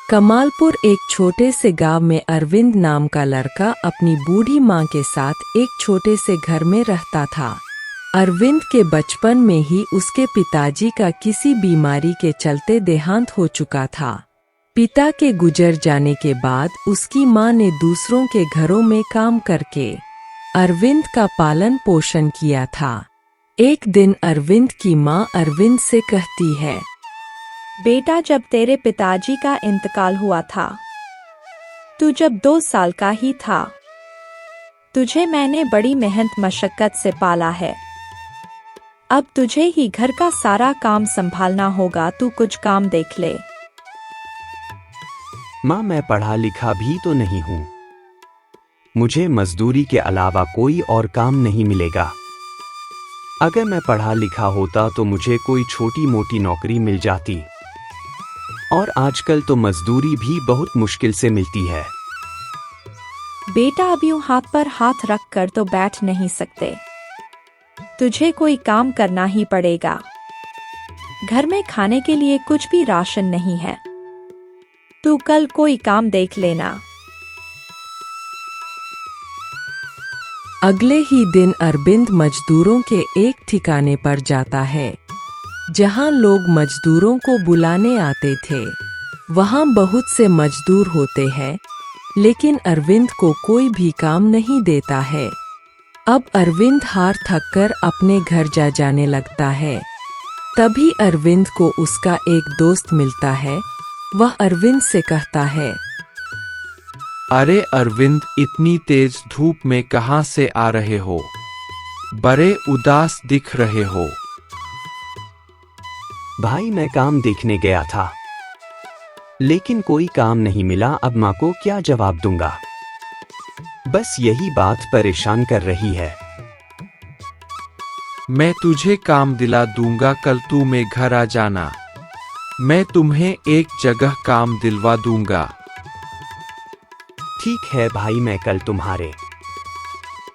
कमालपुर एक छोटे से गांव में अरविंद नाम का लड़का अपनी बूढ़ी मां के साथ एक छोटे से घर में रहता था। अरविंद के बचपन में ही उसके पिताजी का किसी बीमारी के चलते देहांत हो चुका था। पिता के गुजर जाने के बाद उसकी मां ने दूसरों के घरों में काम करके अरविंद का पालन पोषण किया था। एक दिन अरविंद की मां अरविंद से कहती है, बेटा, जब तेरे पिताजी का इंतकाल हुआ था, तू जब 2 साल का ही था, तुझे मैंने बड़ी मेहनत मशक्कत से पाला है। अब तुझे ही घर का सारा काम संभालना होगा, तू कुछ काम देख ले। माँ, मैं पढ़ा लिखा भी तो नहीं हूँ। मुझे मजदूरी के अलावा कोई और काम नहीं मिलेगा। अगर मैं पढ़ा लिखा होता तो मुझे कोई छोटी मोटी नौकरी मिल जाती, और आजकल तो मजदूरी भी बहुत मुश्किल से मिलती है। बेटा, अब यूं हाथ पर हाथ रख कर तो बैठ नहीं सकते, तुझे कोई काम करना ही पड़ेगा। घर में खाने के लिए कुछ भी राशन नहीं है, तू कल कोई काम देख लेना। अगले ही दिन अरविंद मजदूरों के एक ठिकाने पर जाता है जहां लोग मजदूरों को बुलाने आते थे। वहां बहुत से मजदूर होते हैं, लेकिन अरविंद को कोई भी काम नहीं देता है। अब अरविंद हार थककर अपने घर जाने लगता है। तभी अरविंद को उसका एक दोस्त मिलता है। वह अरविंद से कहता है, अरे अरविंद, इतनी तेज धूप में कहां से आ रहे हो? बड़े उदास दिख रहे हो। भाई, मैं काम देखने गया था, लेकिन कोई काम नहीं मिला। अब माँ को क्या जवाब दूंगा? बस यही बात परेशान कर रही है। मैं तुझे काम दिला दूंगा, कल तू मेरे घर आ जाना। मैं तुम्हें एक जगह काम दिलवा दूंगा। ठीक है भाई, मैं कल तुम्हारे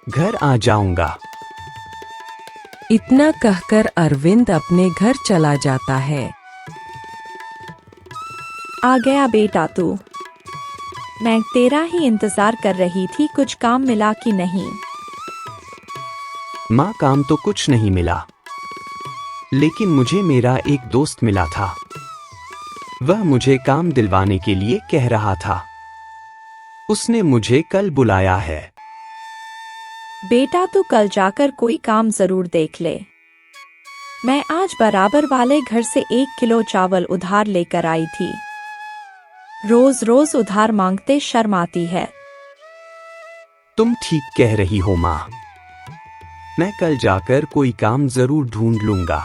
घर आ जाऊंगा। इतना कहकर अरविंद अपने घर चला जाता है। आ गया बेटा तू, मैं तेरा ही इंतजार कर रही थी। कुछ काम मिला कि नहीं? माँ, काम तो कुछ नहीं मिला, लेकिन मुझे मेरा एक दोस्त मिला था। वह मुझे काम दिलवाने के लिए कह रहा था। उसने मुझे कल बुलाया है। बेटा, तू कल जाकर कोई काम जरूर देख ले। मैं आज बराबर वाले घर से 1 किलो चावल उधार लेकर आई थी। रोज रोज उधार मांगते शर्म आती है। तुम ठीक कह रही हो माँ, मैं कल जाकर कोई काम जरूर ढूंढ लूंगा।